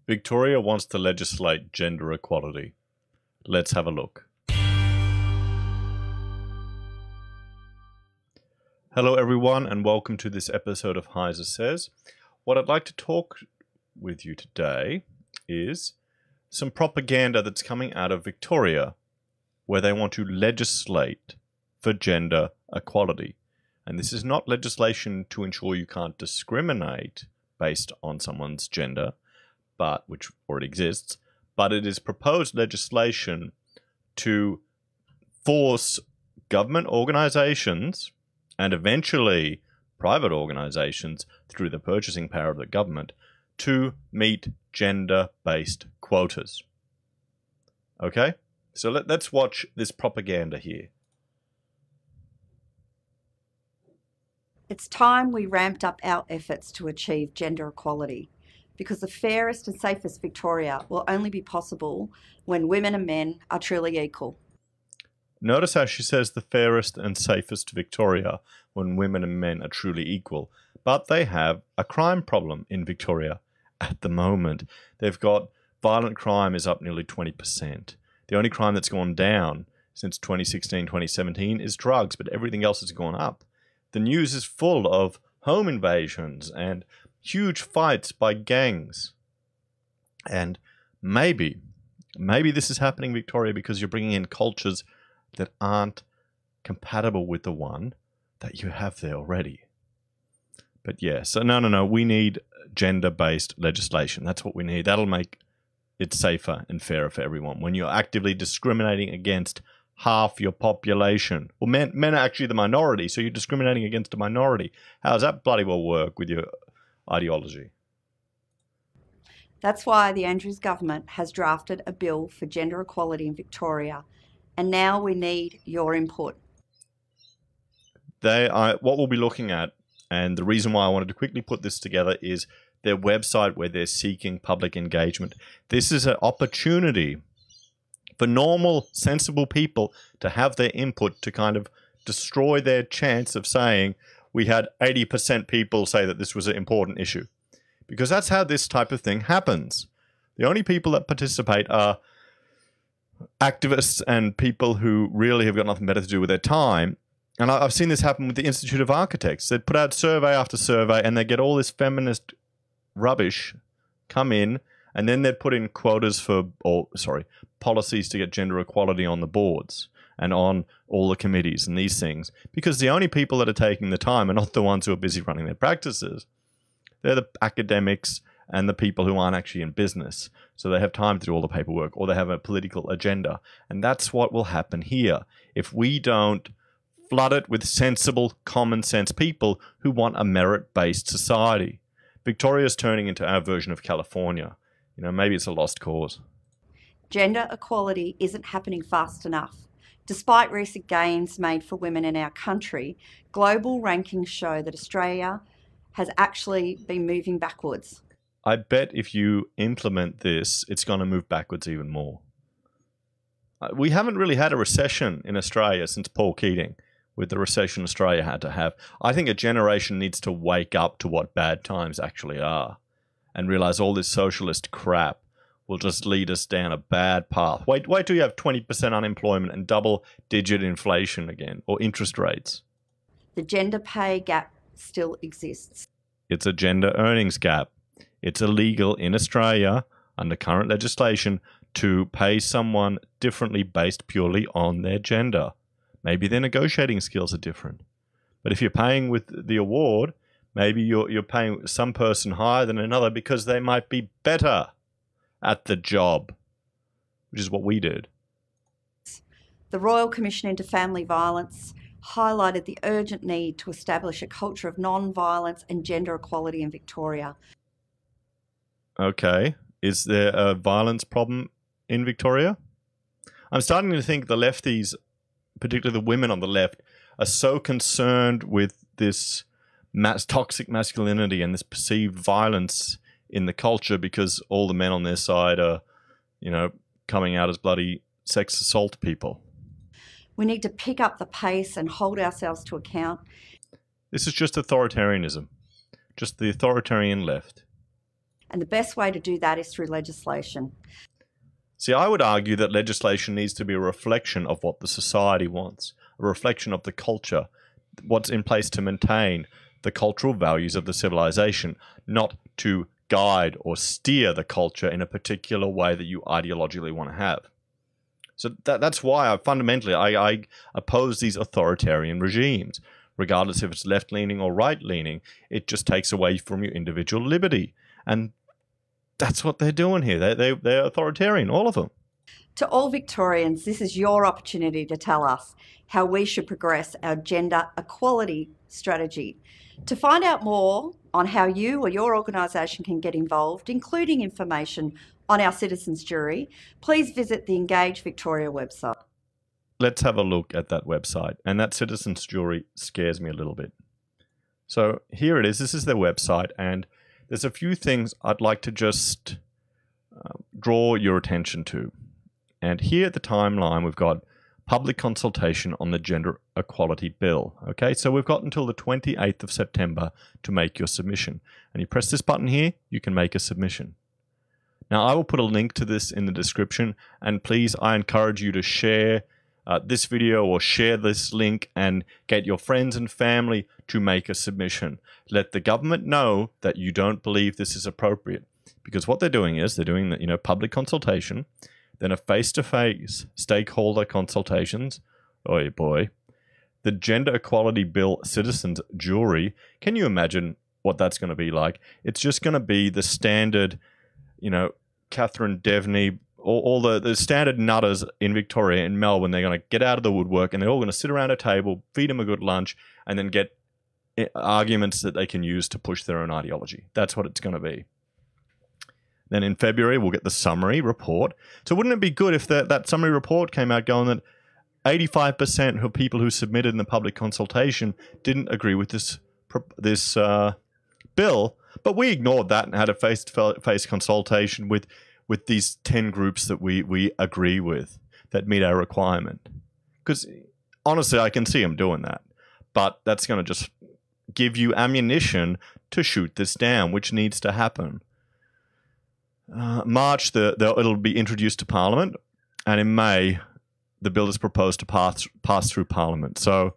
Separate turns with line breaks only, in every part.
Victoria wants to legislate gender equality. Let's have a look. Hello everyone and welcome to this episode of Heise Says. What I'd like to talk with you today is some propaganda that's coming out of Victoria where they want to legislate for gender equality. And this is not legislation to ensure you can't discriminate based on someone's gender, which already exists, but it is proposed legislation to force government organizations and eventually private organizations through the purchasing power of the government to meet gender-based quotas. Okay? So let's watch this propaganda here.
It's time we ramped up our efforts to achieve gender equality, because the fairest and safest Victoria will only be possible when women and men are truly equal.
Notice how she says the fairest and safest Victoria when women and men are truly equal. But they have a crime problem in Victoria at the moment. They've got violent crime is up nearly 20%. The only crime that's gone down since 2016, 2017 is drugs, but everything else has gone up. The news is full of home invasions and huge fights by gangs. And maybe this is happening in Victoria because you're bringing in cultures that aren't compatible with the one that you have there already. But yeah, so no, we need gender-based legislation. That's what we need. That'll make it safer and fairer for everyone. When you're actively discriminating against half your population, well, men are actually the minority, so you're discriminating against a minority. How does that bloody well work with your ideology?
That's why the Andrews government has drafted a bill for gender equality in Victoria, and now we need your input.
What we'll be looking at, and the reason why I wanted to quickly put this together, is their website where they're seeking public engagement. This is an opportunity for normal, sensible people to have their input to kind of destroy their chance of saying we had 80% people say that this was an important issue. Because that's how this type of thing happens. The only people that participate are activists and people who really have got nothing better to do with their time. And I've seen this happen with the Institute of Architects. They put out survey after survey and they get all this feminist rubbish come in, and then they'd put in quotas policies to get gender equality on the boards and on all the committees and these things. Because the only people that are taking the time are not the ones who are busy running their practices. They're the academics and the people who aren't actually in business. So they have time to do all the paperwork, or they have a political agenda. And that's what will happen here if we don't flood it with sensible, common sense people who want a merit-based society. Victoria's turning into our version of California. You know, maybe it's a lost cause.
Gender equality isn't happening fast enough. Despite recent gains made for women in our country, global rankings show that Australia has actually been moving backwards.
I bet if you implement this, it's going to move backwards even more. We haven't really had a recession in Australia since Paul Keating, with the recession Australia had to have. I think a generation needs to wake up to what bad times actually are and realize all this socialist crap will just lead us down a bad path. Wait till you have 20% unemployment and double-digit inflation again, or interest rates.
The gender pay gap still exists.
It's a gender earnings gap. It's illegal in Australia under current legislation to pay someone differently based purely on their gender. Maybe their negotiating skills are different. But if you're paying with the award, maybe you're paying some person higher than another because they might be better at the job, which is what we did.
The Royal Commission into Family Violence highlighted the urgent need to establish a culture of non-violence and gender equality in Victoria.
Okay. Is there a violence problem in Victoria? I'm starting to think the lefties, particularly the women on the left, are so concerned with this toxic masculinity and this perceived violence in the culture because all the men on their side are, coming out as bloody sex assault people.
We need to pick up the pace and hold ourselves to account.
This is just authoritarianism, just the authoritarian left.
And the best way to do that is through legislation.
See, I would argue that legislation needs to be a reflection of what the society wants, a reflection of the culture, what's in place to maintain the cultural values of the civilization, not to guide or steer the culture in a particular way that you ideologically want to have. So that's why I oppose these authoritarian regimes, regardless if it's left-leaning or right-leaning. It just takes away from your individual liberty. And that's what they're doing here. They're authoritarian, all of them.
To all Victorians, this is your opportunity to tell us how we should progress our gender equality strategy. To find out more on how you or your organisation can get involved, including information on our Citizens Jury, please visit the Engage Victoria website.
Let's have a look at that website. And that Citizens Jury scares me a little bit. So here it is. This is their website. And there's a few things I'd like to just draw your attention to. And here at the timeline, we've got public consultation on the Gender Equality Bill. Okay, so we've got until the 28th of September to make your submission. And you press this button here, you can make a submission. Now, I will put a link to this in the description. And please, I encourage you to share this video or share this link and get your friends and family to make a submission. Let the government know that you don't believe this is appropriate. Because what they're doing is they're doing the, public consultation, then a face-to-face stakeholder consultations. Oh boy. The Gender Equality Bill Citizens Jury. Can you imagine what that's going to be like? It's just going to be the standard, Catherine Devney, all the standard nutters in Victoria and Melbourne. They're going to get out of the woodwork and they're all going to sit around a table, feed them a good lunch, and then get arguments that they can use to push their own ideology. That's what it's going to be. Then in February, we'll get the summary report. So wouldn't it be good if that summary report came out going that 85% of people who submitted in the public consultation didn't agree with this bill, but we ignored that and had a face-to-face consultation with these 10 groups that we agree with that meet our requirement. Because honestly, I can see them doing that. But that's going to just give you ammunition to shoot this down, which needs to happen. March, it'll be introduced to Parliament, and in May, the bill is proposed to pass through Parliament. So,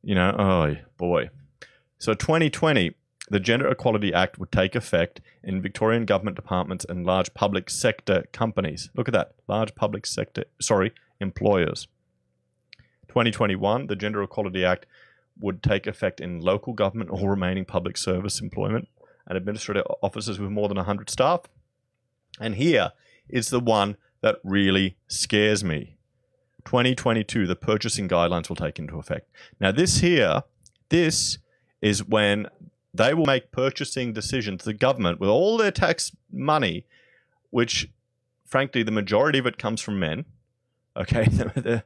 oh boy. So 2020, the Gender Equality Act would take effect in Victorian government departments and large public sector companies. Look at that, large public sector, employers. 2021, the Gender Equality Act would take effect in local government or remaining public service employment and administrative offices with more than 100 staff. And here is the one that really scares me. 2022, the purchasing guidelines will take into effect. Now this is when they will make purchasing decisions, the government, with all their tax money, which frankly, the majority of it comes from men. Okay, there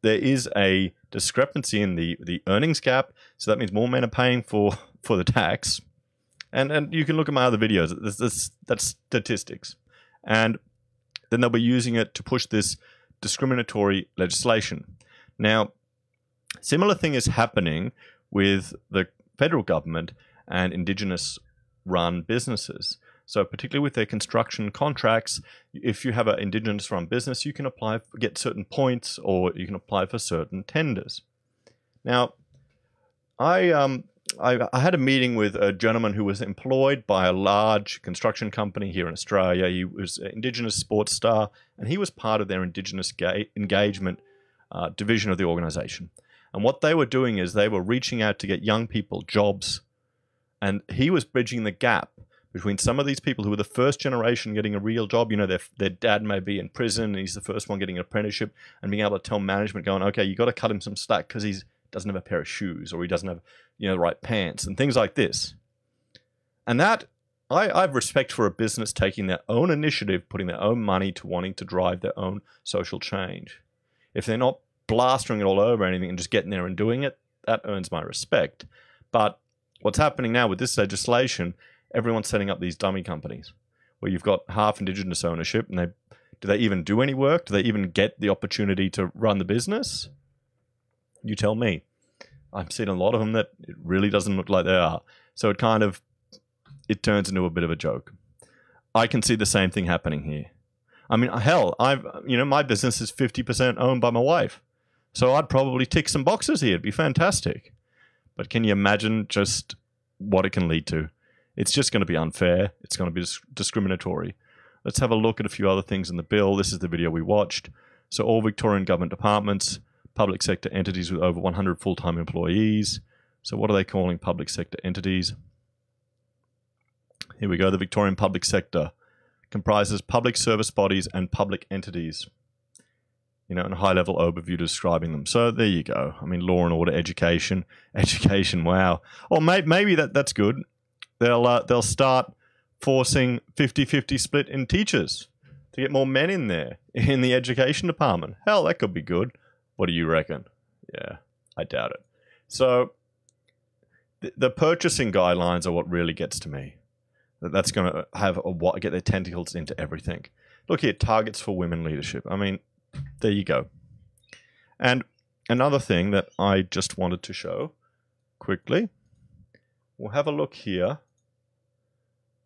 is a discrepancy in the earnings gap. So that means more men are paying for the tax. And you can look at my other videos. That's statistics. And then they'll be using it to push this discriminatory legislation. Now, similar thing is happening with the federal government and Indigenous-run businesses. So particularly with their construction contracts, if you have an Indigenous-run business, you can get certain points or you can apply for certain tenders. Now, I had a meeting with a gentleman who was employed by a large construction company here in Australia. He was an Indigenous sports star, and he was part of their Indigenous engagement division of the organisation. And what they were doing is they were reaching out to get young people jobs, and he was bridging the gap between some of these people who were the first generation getting a real job. Their dad may be in prison, and he's the first one getting an apprenticeship, and being able to tell management, going, okay, you got to cut him some slack because he doesn't have a pair of shoes, or he doesn't have the right pants and things like this. And that I have respect for a business taking their own initiative, putting their own money to wanting to drive their own social change. If they're not blastering it all over anything and just getting there and doing it, that earns my respect. But what's happening now with this legislation, everyone's setting up these dummy companies where you've got half Indigenous ownership, and do they even do any work? Do they even get the opportunity to run the business? You tell me. I've seen a lot of them that it really doesn't look like they are. So it turns into a bit of a joke. I can see the same thing happening here. I mean, hell, my business is 50% owned by my wife. So I'd probably tick some boxes here. It'd be fantastic. But can you imagine just what it can lead to? It's just going to be unfair. It's going to be discriminatory. Let's have a look at a few other things in the bill. This is the video we watched. So all Victorian government departments, public sector entities with over 100 full-time employees. So what are they calling public sector entities? Here we go. The Victorian public sector comprises public service bodies and public entities. And a high-level overview describing them. So there you go. I mean, law and order, education, wow. Or maybe that's good. They'll start forcing 50-50 split in teachers to get more men in there in the education department. Hell, that could be good. What do you reckon? Yeah, I doubt it. So the purchasing guidelines are what really gets to me. That's going to get their tentacles into everything. Look here, targets for women leadership. I mean, there you go. And another thing that I just wanted to show quickly, we'll have a look here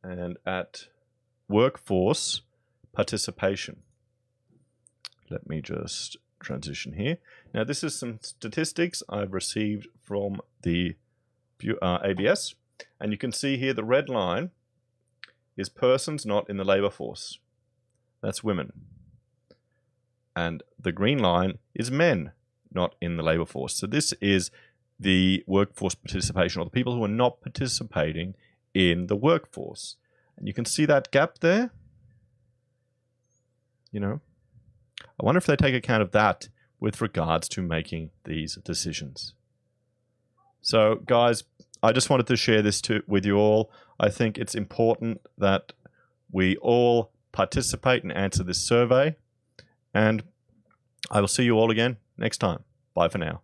and at workforce participation. Let me just transition here. Now, this is some statistics I've received from the ABS, and you can see here the red line is persons not in the labor force. That's women. And the green line is men not in the labor force. So this is the workforce participation, or the people who are not participating in the workforce. And you can see that gap there. I wonder if they take account of that with regards to making these decisions. So, guys, I just wanted to share this with you all. I think it's important that we all participate and answer this survey. And I will see you all again next time. Bye for now.